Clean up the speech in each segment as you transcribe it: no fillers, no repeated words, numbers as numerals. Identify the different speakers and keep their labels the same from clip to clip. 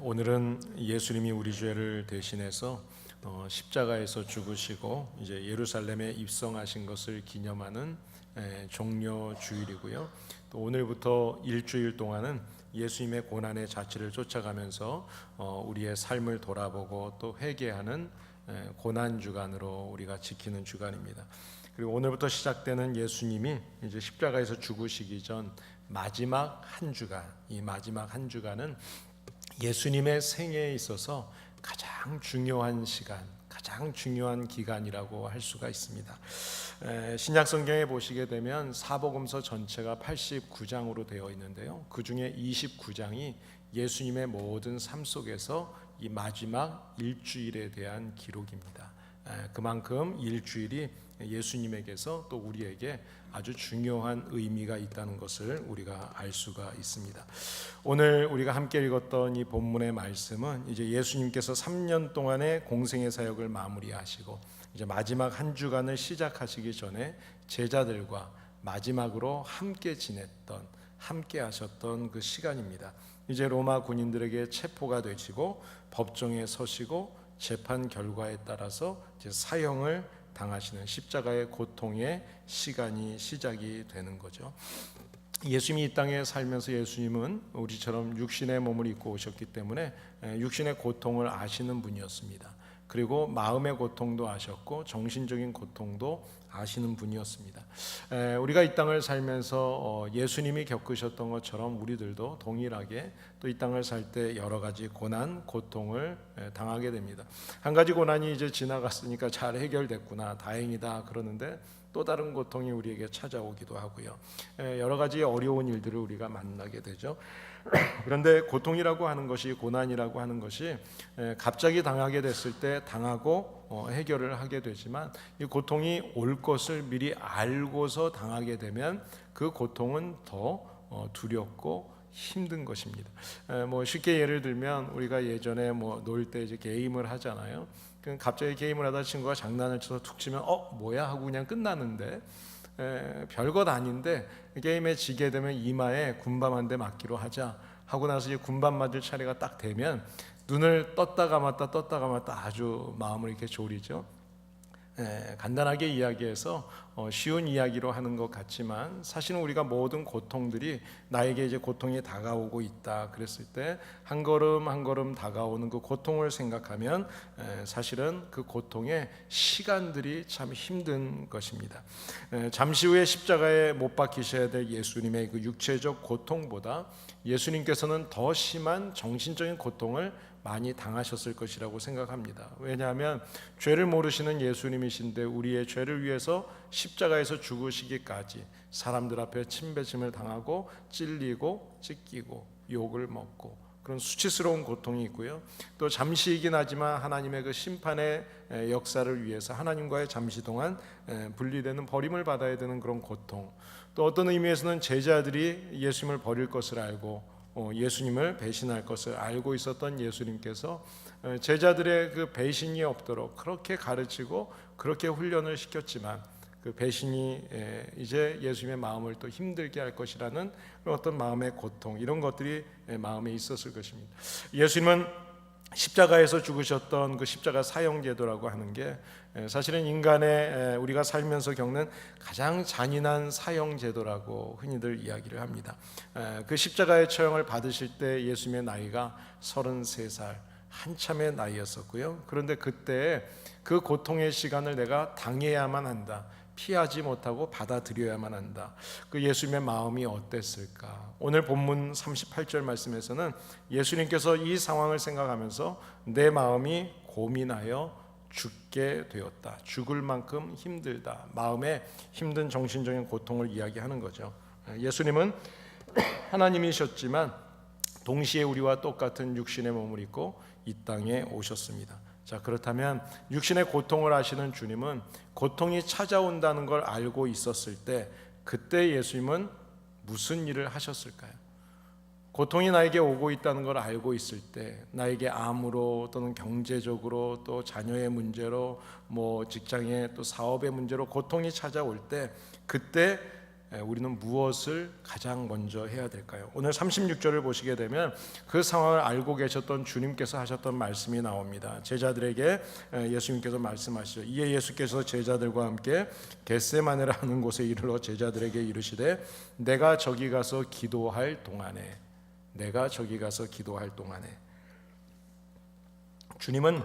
Speaker 1: 오늘은 예수님이 우리 죄를 대신해서 십자가에서 죽으시고 이제 예루살렘에 입성하신 것을 기념하는 종려 주일이고요. 또 오늘부터 일주일 동안은 예수님의 고난의 자취를 쫓아가면서 우리의 삶을 돌아보고 또 회개하는 고난 주간으로 우리가 지키는 주간입니다. 그리고 오늘부터 시작되는 예수님이 이제 십자가에서 죽으시기 전 마지막 한 주간, 이 마지막 한 주간은 예수님의 생애에 있어서 가장 중요한 시간, 가장 중요한 기간이라고 할 수가 있습니다. 신약 성경에 보시게 되면 사복음서 전체가 89장으로 되어 있는데요. 그 중에 29장이 예수님의 모든 삶 속에서 이 마지막 일주일에 대한 기록입니다. 그만큼 일주일이 예수님에게서 또 우리에게 아주 중요한 의미가 있다는 것을 우리가 알 수가 있습니다. 오늘 우리가 함께 읽었던 이 본문의 말씀은 이제 예수님께서 3년 동안의 공생의 사역을 마무리하시고 이제 마지막 한 주간을 시작하시기 전에 제자들과 마지막으로 함께 지냈던, 함께 하셨던 그 시간입니다. 이제 로마 군인들에게 체포가 되시고 법정에 서시고 재판 결과에 따라서 이제 사형을 당하시는 십자가의 고통의 시간이 시작이 되는 거죠. 예수님이 이 땅에 살면서 예수님은 우리처럼 육신의 몸을 입고 오셨기 때문에 육신의 고통을 아시는 분이었습니다. 그리고 마음의 고통도 아셨고 정신적인 고통도 아시는 분이었습니다. 우리가 이 땅을 살면서 예수님이 겪으셨던 것처럼 우리들도 동일하게 또 이 땅을 살 때 여러 가지 고난, 고통을 당하게 됩니다. 한 가지 고난이 이제 지나갔으니까 잘 해결됐구나, 다행이다 그러는데 또 다른 고통이 우리에게 찾아오기도 하고요. 여러 가지 어려운 일들을 우리가 만나게 되죠. 그런데 고통이라고 하는 것이, 고난이라고 하는 것이 갑자기 당하게 됐을 때 당하고 해결을 하게 되지만 이 고통이 올 것을 미리 알고서 당하게 되면 그 고통은 더 두렵고 힘든 것입니다. 쉽게 예를 들면 우리가 예전에 놀 때 이제 게임을 하잖아요. 갑자기 게임을 하다 친구가 장난을 쳐서 툭 치면 뭐야 하고 그냥 끝나는데 별것 아닌데 게임에 지게 되면 이마에 군밤 한 대 맞기로 하자 하고 나서 이제 군밤 맞을 차례가 딱 되면 눈을 떴다 감았다 아주 마음을 이렇게 졸이죠. 간단하게 이야기해서 쉬운 이야기로 하는 것 같지만 사실은 우리가 모든 고통들이 나에게 이제 고통이 다가오고 있다 그랬을 때 한 걸음 한 걸음 다가오는 그 고통을 생각하면 사실은 그 고통의 시간들이 참 힘든 것입니다. 잠시 후에 십자가에 못 박히셔야 될 예수님의 그 육체적 고통보다 예수님께서는 더 심한 정신적인 고통을 많이 당하셨을 것이라고 생각합니다. 왜냐하면 죄를 모르시는 예수님이신데 우리의 죄를 위해서 십자가에서 죽으시기까지 사람들 앞에 침뱉음을 당하고 찔리고 찢기고 욕을 먹고 그런 수치스러운 고통이 있고요. 또 잠시이긴 하지만 하나님의 그 심판의 역사를 위해서 하나님과의 잠시 동안 분리되는, 버림을 받아야 되는 그런 고통, 또 어떤 의미에서는 제자들이 예수님을 버릴 것을 알고 예수님을 배신할 것을 알고 있었던 예수님께서 제자들의 그 배신이 없도록 그렇게 가르치고 그렇게 훈련을 시켰지만 그 배신이 이제 예수님의 마음을 또 힘들게 할 것이라는 어떤 마음의 고통, 이런 것들이 마음에 있었을 것입니다. 예수님은 십자가에서 죽으셨던 그 십자가 사형제도라고 하는 게 사실은 인간의 우리가 살면서 겪는 가장 잔인한 사형제도라고 흔히들 이야기를 합니다. 그 십자가의 처형을 받으실 때 예수님의 나이가 33살, 한참의 나이였었고요. 그런데 그때 그 고통의 시간을 내가 당해야만 한다, 피하지 못하고 받아들여야만 한다. 그 예수님의 마음이 어땠을까? 오늘 본문 38절 말씀에서는 예수님께서 이 상황을 생각하면서 내 마음이 고민하여 죽게 되었다, 죽을 만큼 힘들다, 마음에 힘든 정신적인 고통을 이야기하는 거죠. 예수님은 하나님이셨지만 동시에 우리와 똑같은 육신의 몸을 입고 이 땅에 오셨습니다. 자, 그렇다면 육신의 고통을 아시는 주님은 고통이 찾아온다는 걸 알고 있었을 때 그때 예수님은 무슨 일을 하셨을까요? 고통이 나에게 오고 있다는 걸 알고 있을 때 나에게 암으로 또는 경제적으로 또 자녀의 문제로 직장의 또 사업의 문제로 고통이 찾아올 때 그때 우리는 무엇을 가장 먼저 해야 될까요? 오늘 36절을 보시게 되면 그 상황을 알고 계셨던 주님께서 하셨던 말씀이 나옵니다. 제자들에게 예수님께서 말씀하시죠. 이에 예수께서 제자들과 함께 겟세마네라 하는 곳에 이르러 제자들에게 이르시되 내가 저기 가서 기도할 동안에 주님은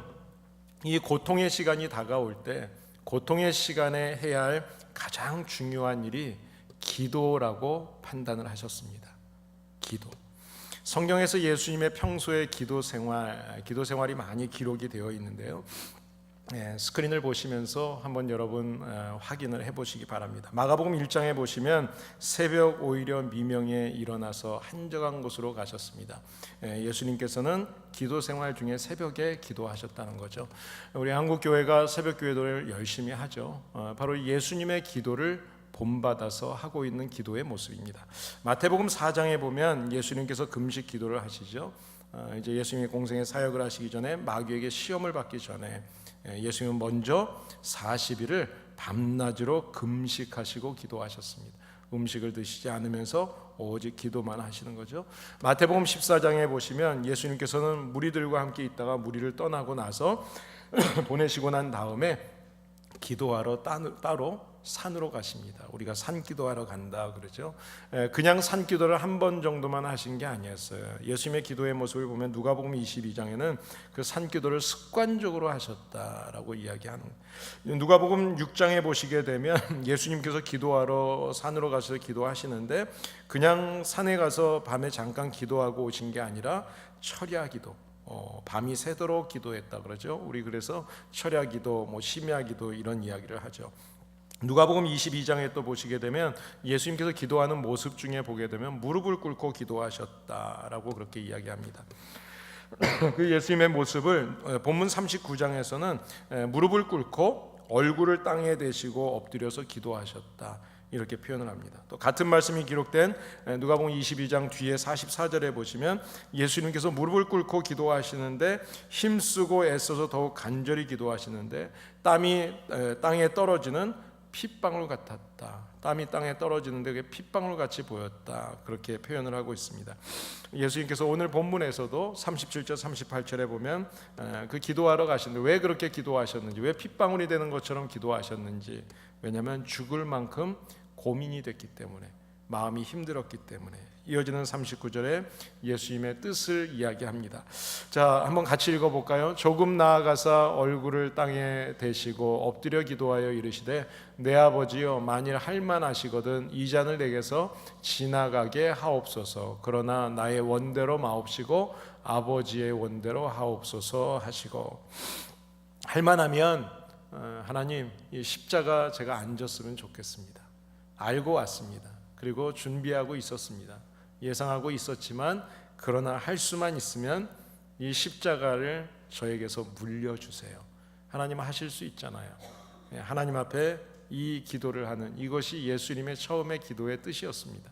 Speaker 1: 이 고통의 시간이 다가올 때 고통의 시간에 해야 할 가장 중요한 일이 기도라고 판단을 하셨습니다. 기도. 성경에서 예수님의 평소의 기도 생활이 많이 기록이 되어 있는데요. 스크린을 보시면서 한번 여러분 확인을 해보시기 바랍니다. 마가복음 1장에 보시면 새벽 오히려 미명에 일어나서 한적한 곳으로 가셨습니다. 예수님께서는 기도 생활 중에 새벽에 기도하셨다는 거죠. 우리 한국교회가 새벽 기도를 열심히 하죠. 바로 예수님의 기도를 본받아서 하고 있는 기도의 모습입니다. 마태복음 4장에 보면 예수님께서 금식 기도를 하시죠. 이제 예수님이 공생의 사역을 하시기 전에 마귀에게 시험을 받기 전에 예수님은 먼저 40일을 밤낮으로 금식하시고 기도하셨습니다. 음식을 드시지 않으면서 오직 기도만 하시는 거죠. 마태복음 14장에 보시면 예수님께서는 무리들과 함께 있다가 무리를 떠나고 나서 보내시고 난 다음에 기도하러 따로 산으로 가십니다. 우리가 산 기도하러 간다 그러죠. 그냥 산 기도를 한 번 정도만 하신 게 아니었어요. 예수님의 기도의 모습을 보면 누가복음 22장에는 그 산 기도를 습관적으로 하셨다라고 이야기하는. 누가복음 6장에 보시게 되면 예수님께서 기도하러 산으로 가서 기도하시는데 그냥 산에 가서 밤에 잠깐 기도하고 오신 게 아니라 철야 기도. 밤이 새도록 기도했다 그러죠. 우리 그래서 철야 기도, 심야 기도 이런 이야기를 하죠. 누가복음 22장에 또 보시게 되면 예수님께서 기도하는 모습 중에 보게 되면 무릎을 꿇고 기도하셨다라고 그렇게 이야기합니다. 그 예수님의 모습을 본문 39장에서는 무릎을 꿇고 얼굴을 땅에 대시고 엎드려서 기도하셨다 이렇게 표현을 합니다. 또 같은 말씀이 기록된 누가복음 22장 뒤에 44절에 보시면 예수님께서 무릎을 꿇고 기도하시는데 힘쓰고 애써서 더욱 간절히 기도하시는데 땀이 땅에 떨어지는 핏방울 같았다. 땀이 땅에 떨어지는데 그게 핏방울 같이 보였다. 그렇게 표현을 하고 있습니다. 예수님께서 오늘 본문에서도 37절 38절에 보면 그 기도하러 가시는데 왜 그렇게 기도하셨는지, 왜 핏방울이 되는 것처럼 기도하셨는지, 왜냐하면 죽을 만큼 고민이 됐기 때문에, 마음이 힘들었기 때문에. 이어지는 39절에 예수님의 뜻을 이야기합니다. 자, 한번 같이 읽어볼까요? 조금 나아가사 얼굴을 땅에 대시고 엎드려 기도하여 이르시되 내 아버지여 만일 할만하시거든 이 잔을 내게서 지나가게 하옵소서. 그러나 나의 원대로 마옵시고 아버지의 원대로 하옵소서 하시고. 할만하면 하나님 이 십자가 제가 안 졌으면 좋겠습니다. 알고 왔습니다. 그리고 준비하고 있었습니다. 예상하고 있었지만 그러나 할 수만 있으면 이 십자가를 저에게서 물려주세요. 하나님 하실 수 있잖아요. 하나님 앞에 이 기도를 하는 이것이 예수님의 처음의 기도의 뜻이었습니다.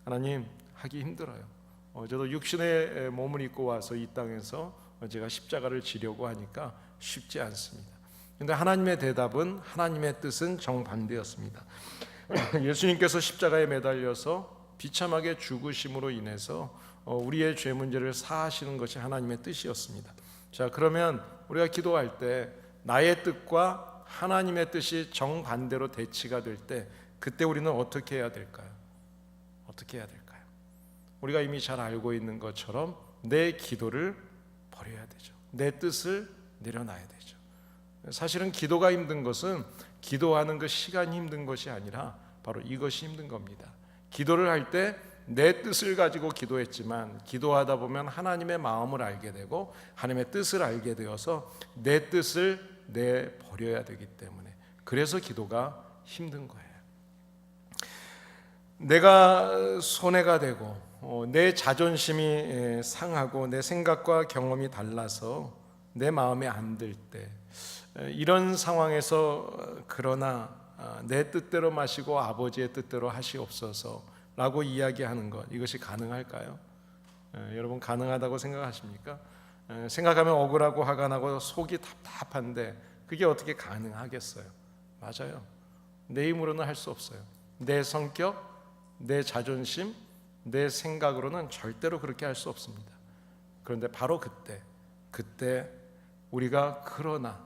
Speaker 1: 하나님 하기 힘들어요. 저도 육신의 몸을 입고 와서 이 땅에서 제가 십자가를 지려고 하니까 쉽지 않습니다. 그런데 하나님의 대답은, 하나님의 뜻은 정반대였습니다. 예수님께서 십자가에 매달려서 비참하게 죽으심으로 인해서 우리의 죄 문제를 사하시는 것이 하나님의 뜻이었습니다. 자, 그러면 우리가 기도할 때 나의 뜻과 하나님의 뜻이 정반대로 대치가 될 때 그때 우리는 어떻게 해야 될까요? 어떻게 해야 될까요? 우리가 이미 잘 알고 있는 것처럼 내 기도를 버려야 되죠. 내 뜻을 내려놔야 되죠. 사실은 기도가 힘든 것은 기도하는 그 시간이 힘든 것이 아니라 바로 이것이 힘든 겁니다. 기도를 할 때 내 뜻을 가지고 기도했지만 기도하다 보면 하나님의 마음을 알게 되고 하나님의 뜻을 알게 되어서 내 뜻을 내버려야 되기 때문에, 그래서 기도가 힘든 거예요. 내가 손해가 되고 내 자존심이 상하고 내 생각과 경험이 달라서 내 마음에 안 들 때, 이런 상황에서 그러나 내 뜻대로 마시고 아버지의 뜻대로 하시옵소서 라고 이야기하는 것, 이것이 가능할까요? 여러분 가능하다고 생각하십니까? 생각하면 억울하고 화가 나고 속이 답답한데 그게 어떻게 가능하겠어요? 맞아요. 내 힘으로는 할 수 없어요. 내 성격, 내 자존심, 내 생각으로는 절대로 그렇게 할 수 없습니다. 그런데 바로 그때 우리가 그러나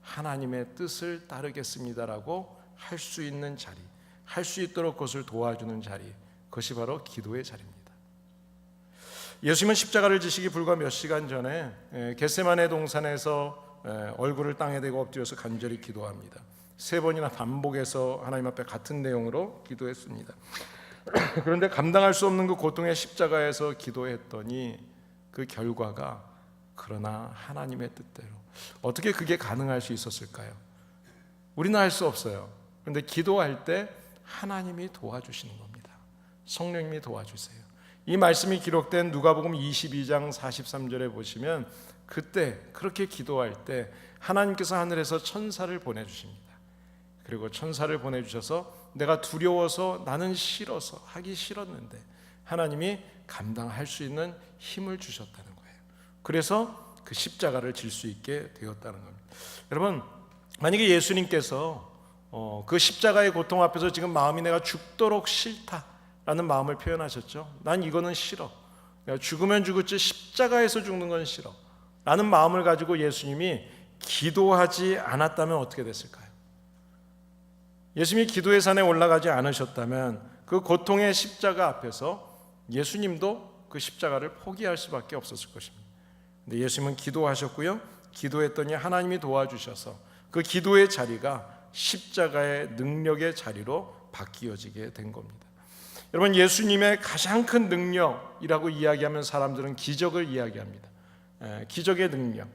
Speaker 1: 하나님의 뜻을 따르겠습니다라고 할 수 있는 자리, 할 수 있도록 그것을 도와주는 자리, 그것이 바로 기도의 자리입니다. 예수님은 십자가를 지시기 불과 몇 시간 전에 겟세마네 동산에서 얼굴을 땅에 대고 엎드려서 간절히 기도합니다. 3번이나 반복해서 하나님 앞에 같은 내용으로 기도했습니다. 그런데 감당할 수 없는 그 고통의 십자가에서 기도했더니 그 결과가 그러나 하나님의 뜻대로. 어떻게 그게 가능할 수 있었을까요? 우리는 할 수 없어요. 그런데 기도할 때 하나님이 도와주시는 겁니다. 성령님이 도와주세요. 이 말씀이 기록된 누가복음 22장 43절에 보시면 그때 그렇게 기도할 때 하나님께서 하늘에서 천사를 보내주십니다. 그리고 천사를 보내주셔서 내가 두려워서 나는 싫어서 하기 싫었는데 하나님이 감당할 수 있는 힘을 주셨다는 거예요. 그래서 그 십자가를 질 수 있게 되었다는 겁니다. 여러분, 만약에 예수님께서 그 십자가의 고통 앞에서 지금 마음이 내가 죽도록 싫다라는 마음을 표현하셨죠. 난 이거는 싫어, 내가 죽으면 죽을지 십자가에서 죽는 건 싫어 라는 마음을 가지고 예수님이 기도하지 않았다면 어떻게 됐을까요? 예수님이 기도의 산에 올라가지 않으셨다면 그 고통의 십자가 앞에서 예수님도 그 십자가를 포기할 수밖에 없었을 것입니다. 근데 예수님은 기도하셨고요, 기도했더니 하나님이 도와주셔서 그 기도의 자리가 십자가의 능력의 자리로 바뀌어지게 된 겁니다. 여러분, 예수님의 가장 큰 능력이라고 이야기하면 사람들은 기적을 이야기합니다. 기적의 능력.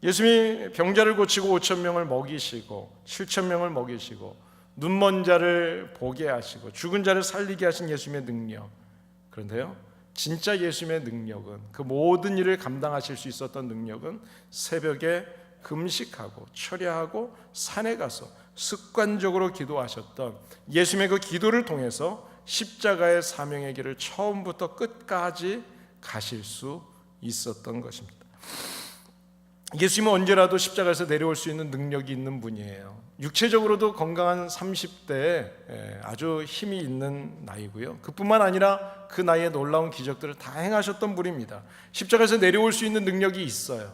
Speaker 1: 예수님이 병자를 고치고 5,000명을 먹이시고 7,000명을 먹이시고 눈먼 자를 보게 하시고 죽은 자를 살리게 하신 예수님의 능력. 그런데요, 진짜 예수님의 능력은, 그 모든 일을 감당하실 수 있었던 능력은 새벽에 금식하고 철야하고 산에 가서 습관적으로 기도하셨던 예수님의 그 기도를 통해서 십자가의 사명의 길을 처음부터 끝까지 가실 수 있었던 것입니다. 예수님은 언제라도 십자가에서 내려올 수 있는 능력이 있는 분이에요. 육체적으로도 건강한 30대에 아주 힘이 있는 나이고요, 그뿐만 아니라 그 나이에 놀라운 기적들을 다 행하셨던 분입니다. 십자가에서 내려올 수 있는 능력이 있어요.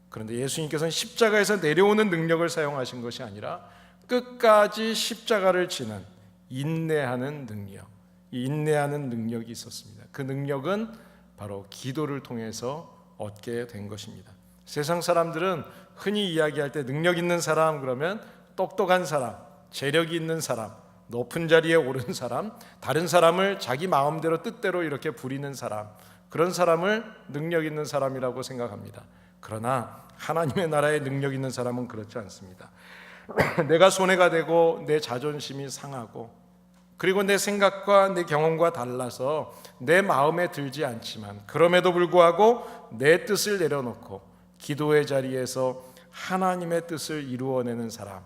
Speaker 1: 그런데 예수님께서는 십자가에서 내려오는 능력을 사용하신 것이 아니라 끝까지 십자가를 지는 인내하는 능력, 이 인내하는 능력이 있었습니다. 그 능력은 바로 기도를 통해서 얻게 된 것입니다. 세상 사람들은 흔히 이야기할 때 능력 있는 사람 그러면 똑똑한 사람, 재력이 있는 사람, 높은 자리에 오른 사람, 다른 사람을 자기 마음대로 뜻대로 이렇게 부리는 사람, 그런 사람을 능력 있는 사람이라고 생각합니다. 그러나 하나님의 나라에 능력 있는 사람은 그렇지 않습니다. 내가 손해가 되고 내 자존심이 상하고 그리고 내 생각과 내 경험과 달라서 내 마음에 들지 않지만 그럼에도 불구하고 내 뜻을 내려놓고 기도의 자리에서 하나님의 뜻을 이루어내는 사람,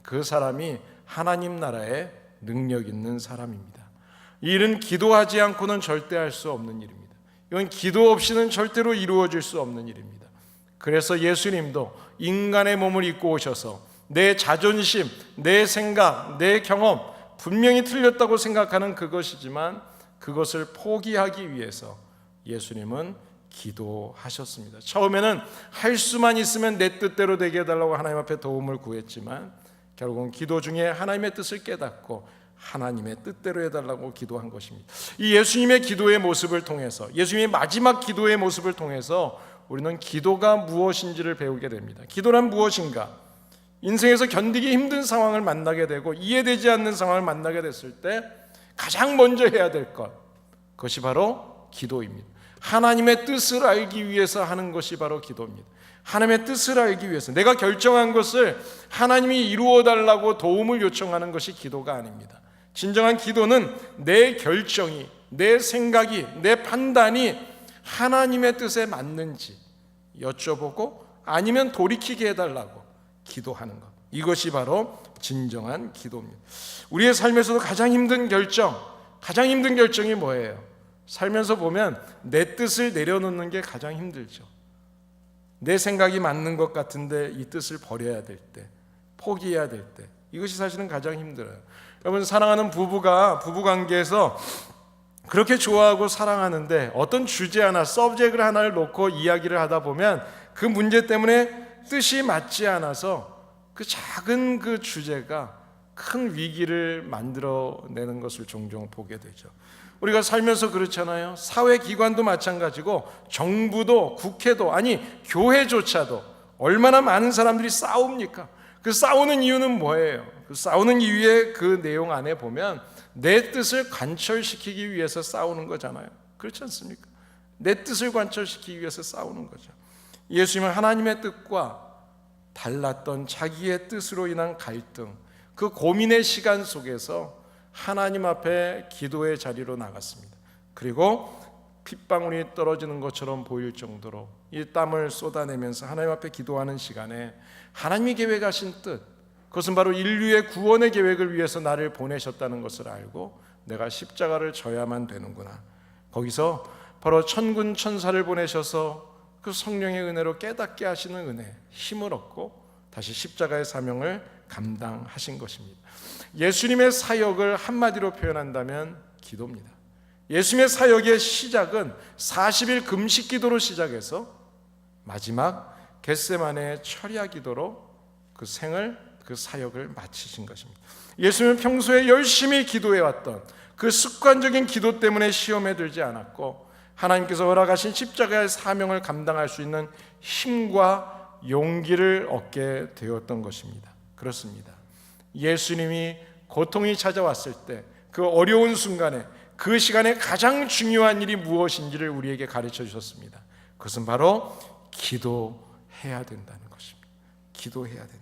Speaker 1: 그 사람이 하나님 나라에 능력 있는 사람입니다. 이 일은 기도하지 않고는 절대 할 수 없는 일입니다. 이건 기도 없이는 절대로 이루어질 수 없는 일입니다. 그래서 예수님도 인간의 몸을 입고 오셔서 내 자존심, 내 생각, 내 경험, 분명히 틀렸다고 생각하는 그것이지만 그것을 포기하기 위해서 예수님은 기도하셨습니다. 처음에는 할 수만 있으면 내 뜻대로 되게 해달라고 하나님 앞에 도움을 구했지만 결국은 기도 중에 하나님의 뜻을 깨닫고 하나님의 뜻대로 해달라고 기도한 것입니다. 이 예수님의 기도의 모습을 통해서, 예수님의 마지막 기도의 모습을 통해서 우리는 기도가 무엇인지를 배우게 됩니다. 기도란 무엇인가? 인생에서 견디기 힘든 상황을 만나게 되고 이해되지 않는 상황을 만나게 됐을 때 가장 먼저 해야 될 것, 그것이 바로 기도입니다. 하나님의 뜻을 알기 위해서 하는 것이 바로 기도입니다. 하나님의 뜻을 알기 위해서 내가 결정한 것을 하나님이 이루어 달라고 도움을 요청하는 것이 기도가 아닙니다. 진정한 기도는 내 결정이, 내 생각이, 내 판단이 하나님의 뜻에 맞는지 여쭤보고 아니면 돌이키게 해달라고 기도하는 것, 이것이 바로 진정한 기도입니다. 우리의 삶에서도 가장 힘든 결정이 뭐예요? 살면서 보면 내 뜻을 내려놓는 게 가장 힘들죠. 내 생각이 맞는 것 같은데 이 뜻을 버려야 될 때, 포기해야 될 때, 이것이 사실은 가장 힘들어요. 여러분, 사랑하는 부부가 부부관계에서 그렇게 좋아하고 사랑하는데 어떤 주제 하나, 서브젝트 하나를 놓고 이야기를 하다 보면 그 문제 때문에 뜻이 맞지 않아서 그 작은 그 주제가 큰 위기를 만들어내는 것을 종종 보게 되죠. 우리가 살면서 그렇잖아요. 사회기관도 마찬가지고 정부도 국회도, 아니 교회조차도 얼마나 많은 사람들이 싸웁니까? 그 싸우는 이유는 뭐예요? 그 싸우는 이유의 그 내용 안에 보면 내 뜻을 관철시키기 위해서 싸우는 거잖아요. 그렇지 않습니까? 내 뜻을 관철시키기 위해서 싸우는 거죠. 예수님은 하나님의 뜻과 달랐던 자기의 뜻으로 인한 갈등, 그 고민의 시간 속에서 하나님 앞에 기도의 자리로 나갔습니다. 그리고 핏방울이 떨어지는 것처럼 보일 정도로 이 땀을 쏟아내면서 하나님 앞에 기도하는 시간에 하나님이 계획하신 뜻, 그것은 바로 인류의 구원의 계획을 위해서 나를 보내셨다는 것을 알고 내가 십자가를 져야만 되는구나. 거기서 바로 천군 천사를 보내셔서 그 성령의 은혜로 깨닫게 하시는 은혜, 힘을 얻고 다시 십자가의 사명을 감당하신 것입니다. 예수님의 사역을 한마디로 표현한다면 기도입니다. 예수님의 사역의 시작은 40일 금식 기도로 시작해서 마지막 겟세마네 철야 기도로 그 사역을 마치신 것입니다. 예수님은 평소에 열심히 기도해왔던 그 습관적인 기도 때문에 시험에 들지 않았고 하나님께서 허락하신 십자가의 사명을 감당할 수 있는 힘과 용기를 얻게 되었던 것입니다. 그렇습니다. 예수님이 고통이 찾아왔을 때 그 어려운 순간에 그 시간에 가장 중요한 일이 무엇인지를 우리에게 가르쳐 주셨습니다. 그것은 바로 기도해야 된다는 것입니다. 기도해야 된다.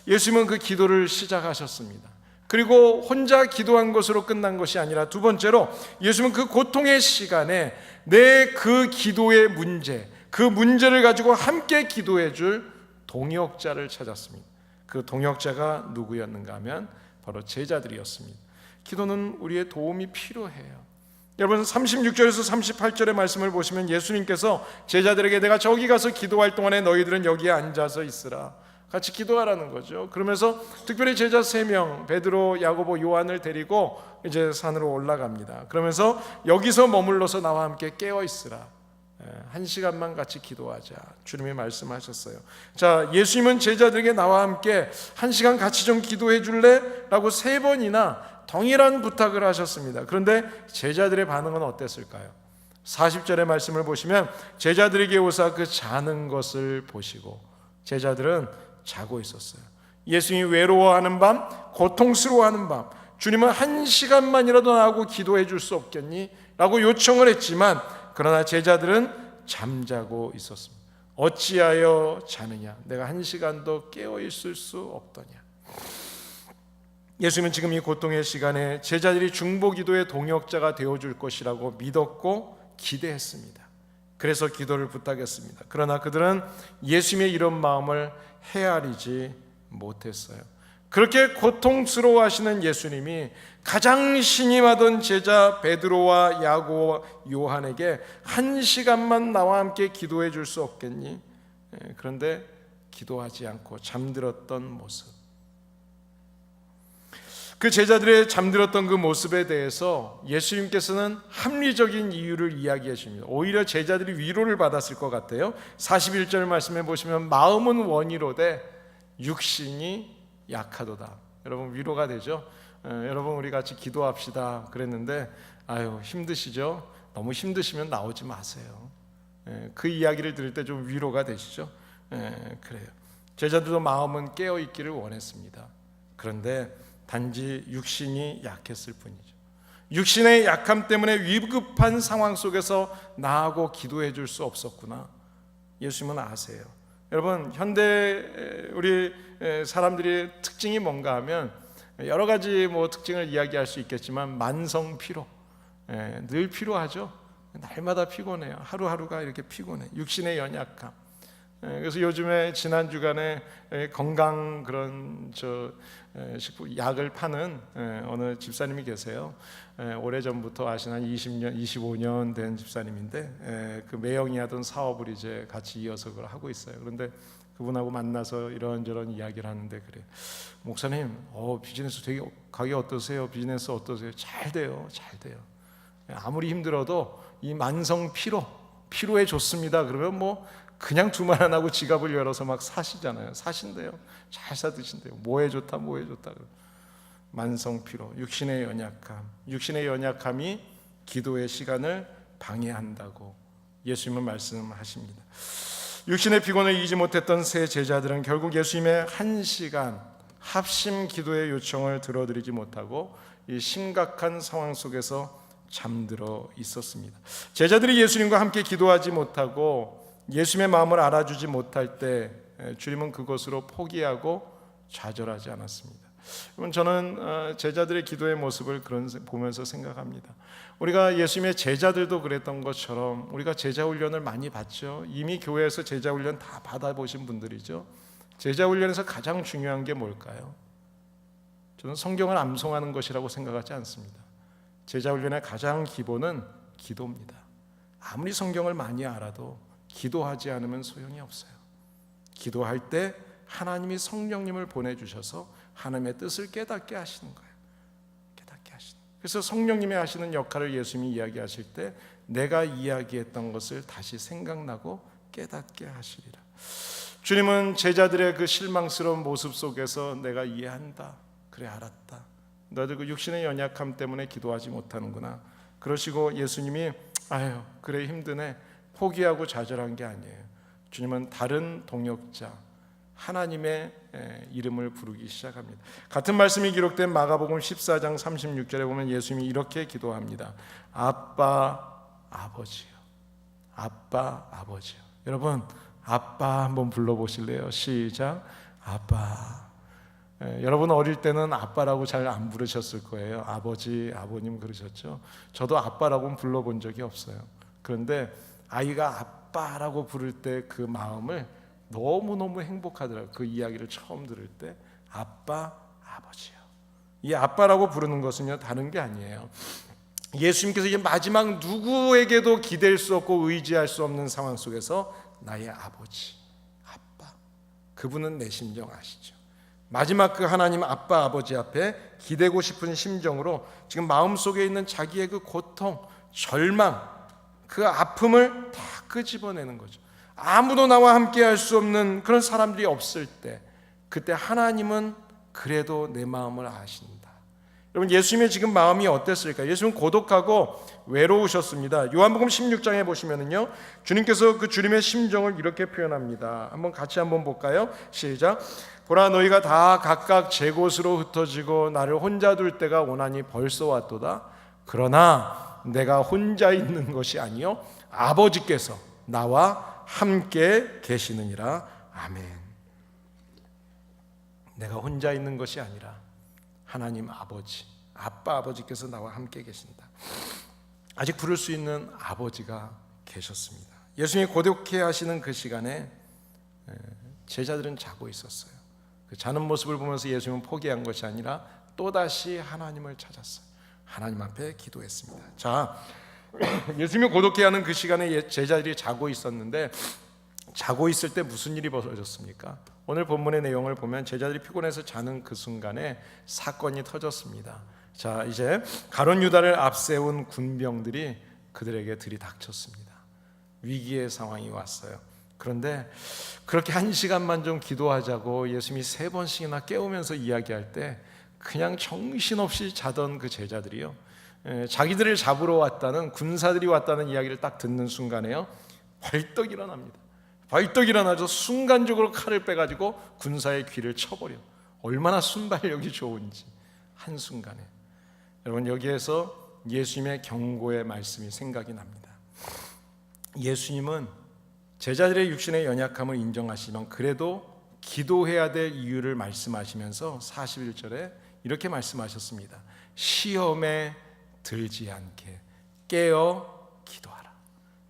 Speaker 1: 예수님은 그 기도를 시작하셨습니다. 그리고 혼자 기도한 것으로 끝난 것이 아니라 두 번째로 예수님은 그 고통의 시간에 내 그 기도의 문제, 그 문제를 가지고 함께 기도해 줄 동역자를 찾았습니다. 그 동역자가 누구였는가 하면 바로 제자들이었습니다. 기도는 우리의 도움이 필요해요. 여러분 36절에서 38절의 말씀을 보시면 예수님께서 제자들에게 내가 저기 가서 기도할 동안에 너희들은 여기에 앉아서 있으라, 같이 기도하라는 거죠. 그러면서 특별히 제자 3명 베드로, 야고보, 요한을 데리고 이제 산으로 올라갑니다. 그러면서 여기서 머물러서 나와 함께 깨어 있으라, 1시간만 같이 기도하자, 주님이 말씀하셨어요. 자, 예수님은 제자들에게 나와 함께 1시간 같이 좀 기도해 줄래? 라고 3번이나 동일한 부탁을 하셨습니다. 그런데 제자들의 반응은 어땠을까요? 40절의 말씀을 보시면 제자들에게 오사 그 자는 것을 보시고, 제자들은 자고 있었어요. 예수님이 외로워하는 밤, 고통스러워하는 밤, 주님은 1시간만이라도 나하고 기도해 줄 수 없겠니? 라고 요청을 했지만 그러나 제자들은 잠자고 있었습니다. 어찌하여 자느냐? 내가 1시간도 깨어 있을 수 없더냐? 예수님은 지금 이 고통의 시간에 제자들이 중보기도의 동역자가 되어줄 것이라고 믿었고 기대했습니다. 그래서 기도를 부탁했습니다. 그러나 그들은 예수님의 이런 마음을 헤아리지 못했어요. 그렇게 고통스러워하시는 예수님이 가장 신임하던 제자 베드로와 야고보와 요한에게 1시간만 나와 함께 기도해 줄 수 없겠니? 그런데 기도하지 않고 잠들었던 모습, 그 제자들의 잠들었던 그 모습에 대해서 예수님께서는 합리적인 이유를 이야기해 주십니다. 오히려 제자들이 위로를 받았을 것 같아요. 41절 말씀해 보시면 마음은 원이로되 육신이 약하도다. 여러분 위로가 되죠? 여러분 우리 같이 기도합시다 그랬는데 아유 힘드시죠? 너무 힘드시면 나오지 마세요. 그 이야기를 들을 때 좀 위로가 되시죠? 그래요. 제자들도 마음은 깨어 있기를 원했습니다. 그런데 단지 육신이 약했을 뿐이죠. 육신의 약함 때문에 위급한 상황 속에서 나하고 기도해 줄 수 없었구나. 예수님은 아세요. 여러분 현대 우리 사람들의 특징이 뭔가 하면 여러 가지 뭐 특징을 이야기할 수 있겠지만 만성 피로, 늘 피로하죠. 날마다 피곤해요. 하루하루가 이렇게 피곤해. 육신의 연약함. 그래서 요즘에 지난 주간에 건강 그런 식품 약을 파는 어느 집사님이 계세요. 오래전부터 아시는 한 20년, 25년 된 집사님인데 그 매형이 하던 사업을 이제 같이 이어서 그걸 하고 있어요. 그런데 그분하고 만나서 이런저런 이야기를 하는데 그래, 목사님, 비즈니스 되게 가게 어떠세요? 비즈니스 어떠세요? 잘 돼요, 잘 돼요. 아무리 힘들어도 이 만성 피로에 좋습니다. 그러면 뭐 그냥 두말 안 하고 지갑을 열어서 막 사시잖아요. 사신대요. 잘 사드신대요. 뭐에 좋다, 뭐에 좋다. 만성 피로, 육신의 연약함이 기도의 시간을 방해한다고 예수님은 말씀하십니다. 육신의 피곤을 이기지 못했던 세 제자들은 결국 예수님의 1시간 합심 기도의 요청을 들어드리지 못하고 이 심각한 상황 속에서 잠들어 있었습니다. 제자들이 예수님과 함께 기도하지 못하고 예수님의 마음을 알아주지 못할 때 주님은 그것으로 포기하고 좌절하지 않았습니다. 저는 제자들의 기도의 모습을 보면서 생각합니다. 우리가 예수님의 제자들도 그랬던 것처럼 우리가 제자 훈련을 많이 받죠. 이미 교회에서 제자 훈련 다 받아보신 분들이죠. 제자 훈련에서 가장 중요한 게 뭘까요? 저는 성경을 암송하는 것이라고 생각하지 않습니다. 제자 훈련의 가장 기본은 기도입니다. 아무리 성경을 많이 알아도 기도하지 않으면 소용이 없어요. 기도할 때 하나님이 성령님을 보내주셔서 하나님의 뜻을 깨닫게 하시는 거예요. 깨닫게 하시는. 그래서 성령님이 하시는 역할을 예수님이 이야기하실 때 내가 이야기했던 것을 다시 생각나고 깨닫게 하시리라. 주님은 제자들의 그 실망스러운 모습 속에서 내가 이해한다. 그래, 알았다. 너희들 그 육신의 연약함 때문에 기도하지 못하는구나. 그러시고 예수님이 아유 그래 힘드네 포기하고 좌절한 게 아니에요. 주님은 다른 동역자 하나님의 이름을 부르기 시작합니다. 같은 말씀이 기록된 마가복음 14장 36절에 보면 예수님이 이렇게 기도합니다. 아빠 아버지요. 아빠 아버지요. 여러분 아빠 한번 불러보실래요? 시작. 아빠. 여러분 어릴 때는 아빠라고 잘 안 부르셨을 거예요. 아버지, 아버님 그러셨죠. 저도 아빠라고는 불러본 적이 없어요. 그런데 아이가 아빠라고 부를 때 그 마음을 너무너무 행복하더라고요. 그 이야기를 처음 들을 때 아빠, 아버지요. 이 아빠라고 부르는 것은요 다른 게 아니에요. 예수님께서 이제 마지막 누구에게도 기댈 수 없고 의지할 수 없는 상황 속에서 나의 아버지, 아빠, 그분은 내 심정 아시죠? 마지막 그 하나님 아빠 아버지 앞에 기대고 싶은 심정으로 지금 마음속에 있는 자기의 그 고통, 절망, 그 아픔을 다 끄집어내는 거죠. 아무도 나와 함께 할 수 없는 그런 사람들이 없을 때 그때 하나님은 그래도 내 마음을 아신다. 여러분 예수님의 지금 마음이 어땠을까? 예수님은 고독하고 외로우셨습니다. 요한복음 16장에 보시면은요 주님께서 그 주님의 심정을 이렇게 표현합니다. 같이 한번 볼까요? 시작. 보라 너희가 다 각각 제 곳으로 흩어지고 나를 혼자 둘 때가 오나니 벌써 왔도다. 그러나 내가 혼자 있는 것이 아니요 아버지께서 나와 함께 계시느니라. 아멘. 내가 혼자 있는 것이 아니라 하나님 아버지, 아빠 아버지께서 나와 함께 계신다. 아직 부를 수 있는 아버지가 계셨습니다. 예수님이 고독해 하시는 그 시간에 제자들은 자고 있었어요. 그 자는 모습을 보면서 예수님은 포기한 것이 아니라 또다시 하나님을 찾았어요. 하나님 앞에 기도했습니다. 자, 예수님이 고독해 하는 그 시간에 제자들이 자고 있었는데 자고 있을 때 무슨 일이 벌어졌습니까? 오늘 본문의 내용을 보면 제자들이 피곤해서 자는 그 순간에 사건이 터졌습니다. 자, 이제 가룟 유다를 앞세운 군병들이 그들에게 들이닥쳤습니다. 위기의 상황이 왔어요. 그런데 그렇게 1시간만 좀 기도하자고 예수님이 3번씩이나 깨우면서 이야기할 때 그냥 정신없이 자던 그 제자들이요 자기들을 잡으러 왔다는 군사들이 왔다는 이야기를 딱 듣는 순간에요 벌떡 일어납니다. 벌떡 일어나서 순간적으로 칼을 빼가지고 군사의 귀를 쳐버려. 얼마나 순발력이 좋은지 한순간에. 여러분 여기에서 예수님의 경고의 말씀이 생각이 납니다. 예수님은 제자들의 육신의 연약함을 인정하시지만 그래도 기도해야 될 이유를 말씀하시면서 41절에 이렇게 말씀하셨습니다. 시험에 들지 않게 깨어 기도하라.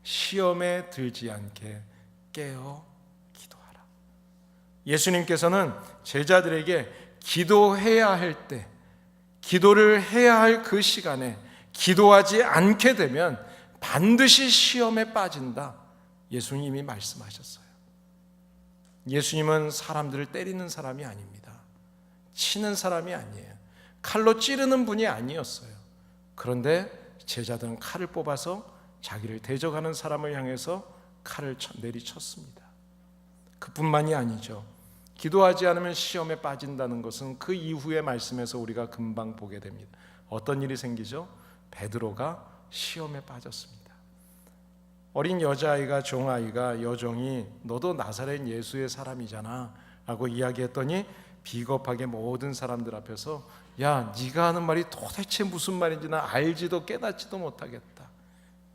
Speaker 1: 시험에 들지 않게 깨어 기도하라. 예수님께서는 제자들에게 기도해야 할 때, 기도를 해야 할 그 시간에 기도하지 않게 되면 반드시 시험에 빠진다, 예수님이 말씀하셨어요. 예수님은 사람들을 때리는 사람이 아닙니다. 치는 사람이 아니에요. 칼로 찌르는 분이 아니었어요. 그런데 제자들은 칼을 뽑아서 자기를 대적하는 사람을 향해서 칼을 내리쳤습니다. 그뿐만이 아니죠. 기도하지 않으면 시험에 빠진다는 것은 그 이후의 말씀에서 우리가 금방 보게 됩니다. 어떤 일이 생기죠? 베드로가 시험에 빠졌습니다. 어린 여자아이가, 종아이가, 여종이 너도 나사렛 예수의 사람이잖아 라고 이야기했더니 비겁하게 모든 사람들 앞에서 야, 네가 하는 말이 도대체 무슨 말인지 나 알지도 깨닫지도 못하겠다,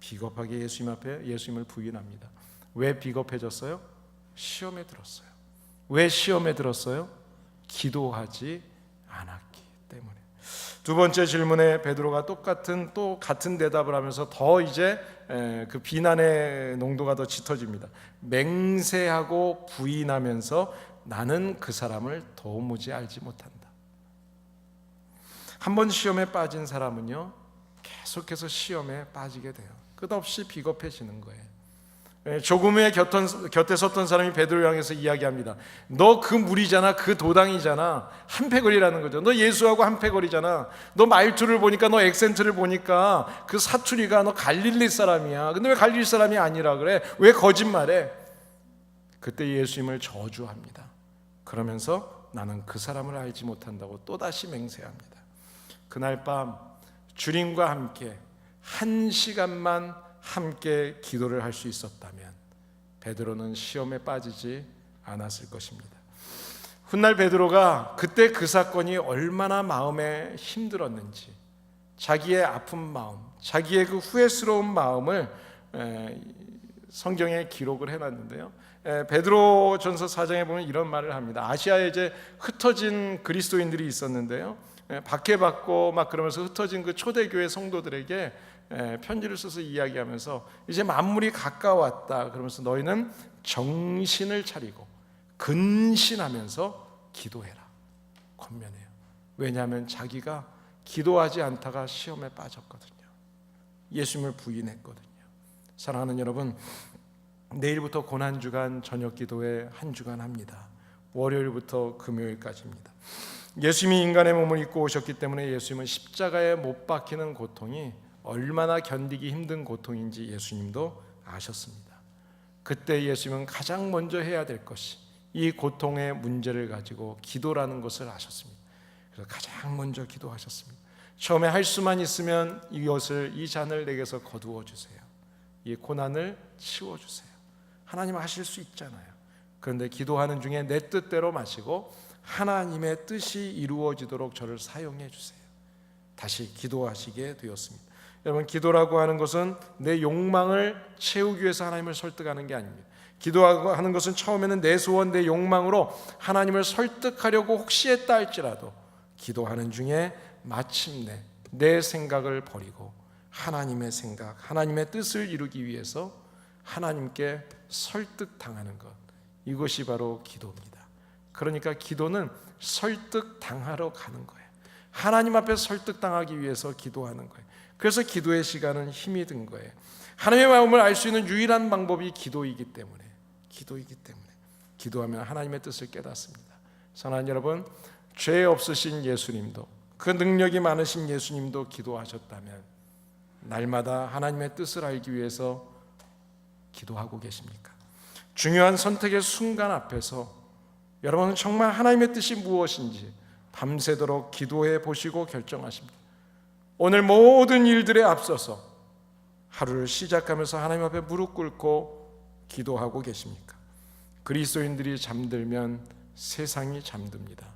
Speaker 1: 비겁하게 예수님 앞에 예수님을 부인합니다. 왜 비겁해졌어요? 시험에 들었어요. 왜 시험에 들었어요? 기도하지 않았기 때문에. 두 번째 질문에 베드로가 같은 대답을 하면서 더 이제 그 비난의 농도가 더 짙어집니다. 맹세하고 부인하면서 나는 그 사람을 도무지 알지 못한다. 한 번 시험에 빠진 사람은요, 계속해서 시험에 빠지게 돼요. 끝없이 비겁해지는 거예요. 조금 후에 곁에 섰던 사람이 베드로를 향해서 이야기합니다. 너 그 무리잖아, 그 도당이잖아, 한패거리라는 거죠. 너 예수하고 한패거리잖아. 너 말투를 보니까, 너 액센트를 보니까 그 사투리가 너 갈릴리 사람이야. 근데 왜 갈릴리 사람이 아니라 그래? 왜 거짓말해? 그때 예수님을 저주합니다. 그러면서 나는 그 사람을 알지 못한다고 또다시 맹세합니다. 그날 밤 주님과 함께 1시간만 함께 기도를 할 수 있었다면 베드로는 시험에 빠지지 않았을 것입니다. 훗날 베드로가 그때 그 사건이 얼마나 마음에 힘들었는지, 자기의 아픈 마음, 자기의 그 후회스러운 마음을 성경에 기록을 해놨는데요. 베드로전서 4장에 보면 이런 말을 합니다. 아시아에 이제 흩어진 그리스도인들이 있었는데요, 박해받고 막 그러면서 흩어진 그 초대교회 성도들에게 편지를 써서 이야기하면서 이제 만물이 가까웠다 그러면서 너희는 정신을 차리고 근신하면서 기도해라 권면해요. 왜냐하면 자기가 기도하지 않다가 시험에 빠졌거든요. 예수님을 부인했거든요. 사랑하는 여러분, 내일부터 고난주간 저녁기도회 한 주간 합니다. 월요일부터 금요일까지입니다. 예수님이 인간의 몸을 입고 오셨기 때문에 예수님은 십자가에 못 박히는 고통이 얼마나 견디기 힘든 고통인지 예수님도 아셨습니다. 그때 예수님은 가장 먼저 해야 될 것이 이 고통의 문제를 가지고 기도라는 것을 아셨습니다. 그래서 가장 먼저 기도하셨습니다. 처음에 할 수만 있으면 이 잔을 내게서 거두어 주세요. 이 고난을 치워 주세요. 하나님 하실 수 있잖아요. 그런데 기도하는 중에 내 뜻대로 마시고 하나님의 뜻이 이루어지도록 저를 사용해 주세요. 다시 기도하시게 되었습니다. 여러분, 기도라고 하는 것은 내 욕망을 채우기 위해서 하나님을 설득하는 게 아닙니다. 기도하는 것은 처음에는 내 소원, 내 욕망으로 하나님을 설득하려고 혹시 했다 할지라도 기도하는 중에 마침내 내 생각을 버리고 하나님의 생각, 하나님의 뜻을 이루기 위해서 하나님께 설득당하는 것, 이것이 바로 기도입니다. 그러니까 기도는 설득당하러 가는 거예요. 하나님 앞에 설득당하기 위해서 기도하는 거예요. 그래서 기도의 시간은 힘이 든 거예요. 하나님의 마음을 알 수 있는 유일한 방법이 기도이기 때문에 기도하면 하나님의 뜻을 깨닫습니다. 사랑하는 여러분, 죄 없으신 예수님도, 그 능력이 많으신 예수님도 기도하셨다면 날마다 하나님의 뜻을 알기 위해서 기도하고 계십니까? 중요한 선택의 순간 앞에서 여러분은 정말 하나님의 뜻이 무엇인지 밤새도록 기도해 보시고 결정하십니다. 오늘 모든 일들에 앞서서 하루를 시작하면서 하나님 앞에 무릎 꿇고 기도하고 계십니까? 그리스도인들이 잠들면 세상이 잠듭니다.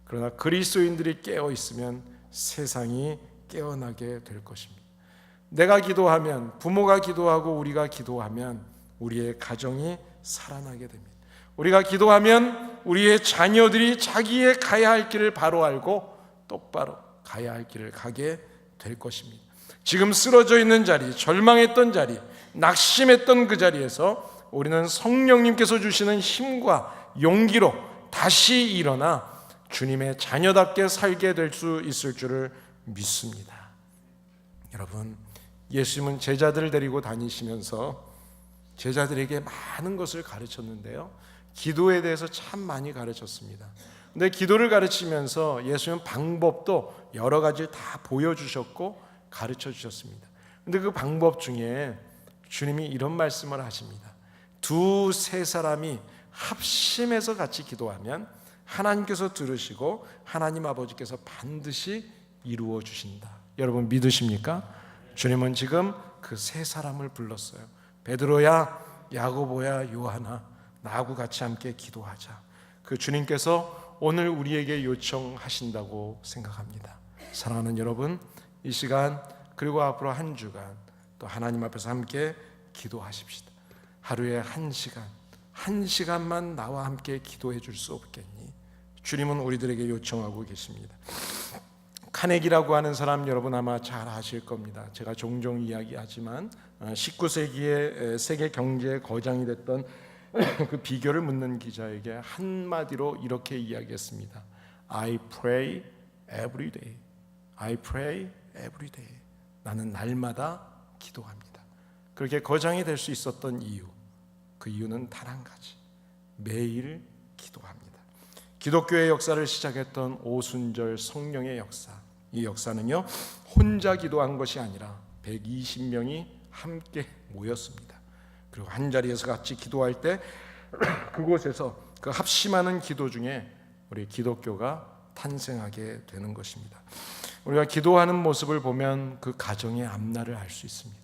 Speaker 1: 그러나 그리스도인들이 깨어 있으면 세상이 깨어나게 될 것입니다. 내가 기도하면, 부모가 기도하고 우리가 기도하면 우리의 가정이 살아나게 됩니다. 우리가 기도하면 우리의 자녀들이 자기의 가야 할 길을 바로 알고 똑바로 가야 할 길을 가게 될 것입니다. 지금 쓰러져 있는 자리, 절망했던 자리, 낙심했던 그 자리에서 우리는 성령님께서 주시는 힘과 용기로 다시 일어나 주님의 자녀답게 살게 될 수 있을 줄을 믿습니다. 여러분, 예수님은 제자들을 데리고 다니시면서 제자들에게 많은 것을 가르쳤는데요, 기도에 대해서 참 많이 가르쳤습니다. 근데 기도를 가르치면서 예수님은 방법도 여러 가지 다 보여주셨고 가르쳐 주셨습니다. 근데 그 방법 중에 주님이 이런 말씀을 하십니다. 두세 사람이 합심해서 같이 기도하면 하나님께서 들으시고 하나님 아버지께서 반드시 이루어 주신다. 여러분 믿으십니까? 주님은 지금 그 세 사람을 불렀어요. 베드로야, 야고보야, 요한아, 나하고 같이 함께 기도하자. 그 주님께서 오늘 우리에게 요청하신다고 생각합니다. 사랑하는 여러분, 이 시간 그리고 앞으로 한 주간 또 하나님 앞에서 함께 기도하십시다. 하루에 한 시간만 나와 함께 기도해 줄 수 없겠니? 주님은 우리들에게 요청하고 계십니다. 카네기라고 하는 사람 여러분 아마 잘 아실 겁니다. 제가 종종 이야기하지만 19세기의 세계 경제의 거장이 됐던 그 비결을 묻는 기자에게 한마디로 이렇게 이야기했습니다. I pray every day. I pray every day. 나는 날마다 기도합니다. 그렇게 거장이 될 수 있었던 이유, 그 이유는 단 한 가지, 매일 기도합니다. 기독교의 역사를 시작했던 오순절 성령의 역사, 이 역사는요 혼자 기도한 것이 아니라 120명이 함께 모였습니다. 그리고 한 자리에서 같이 기도할 때 그곳에서 그 합심하는 기도 중에 우리 기독교가 탄생하게 되는 것입니다. 우리가 기도하는 모습을 보면 그 가정의 앞날을 알 수 있습니다.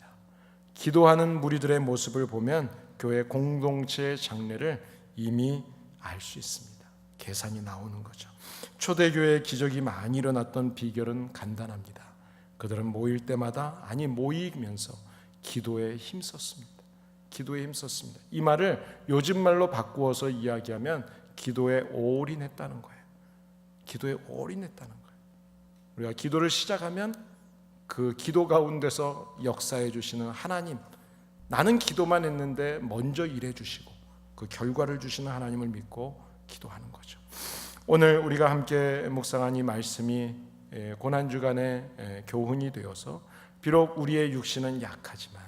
Speaker 1: 기도하는 무리들의 모습을 보면 교회 공동체의 장래를 이미 알 수 있습니다. 계산이 나오는 거죠. 초대교회의 기적이 많이 일어났던 비결은 간단합니다. 그들은 모일 때마다 모이면서 기도에 힘썼습니다. 기도에 힘썼습니다. 이 말을 요즘 말로 바꾸어서 이야기하면 기도에 올인했다는 거예요. 기도에 올인했다는 거예요. 우리가 기도를 시작하면 그 기도 가운데서 역사해 주시는 하나님, 나는 기도만 했는데 먼저 일해 주시고 그 결과를 주시는 하나님을 믿고 기도하는 거죠. 오늘 우리가 함께 묵상한 이 말씀이 고난주간의 교훈이 되어서 비록 우리의 육신은 약하지만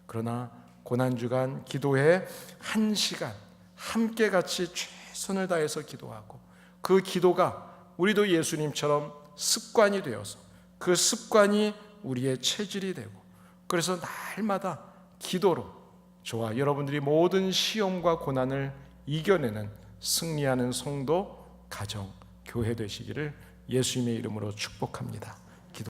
Speaker 1: 그러나 고난주간 기도에 한 시간 함께 같이 최선을 다해서 기도하고 그 기도가 우리도 예수님처럼 습관이 되어서 그 습관이 우리의 체질이 되고 그래서 날마다 기도로 저와 여러분들이 모든 시험과 고난을 이겨내는 승리하는 성도, 가정, 교회 되시기를 예수님의 이름으로 축복합니다.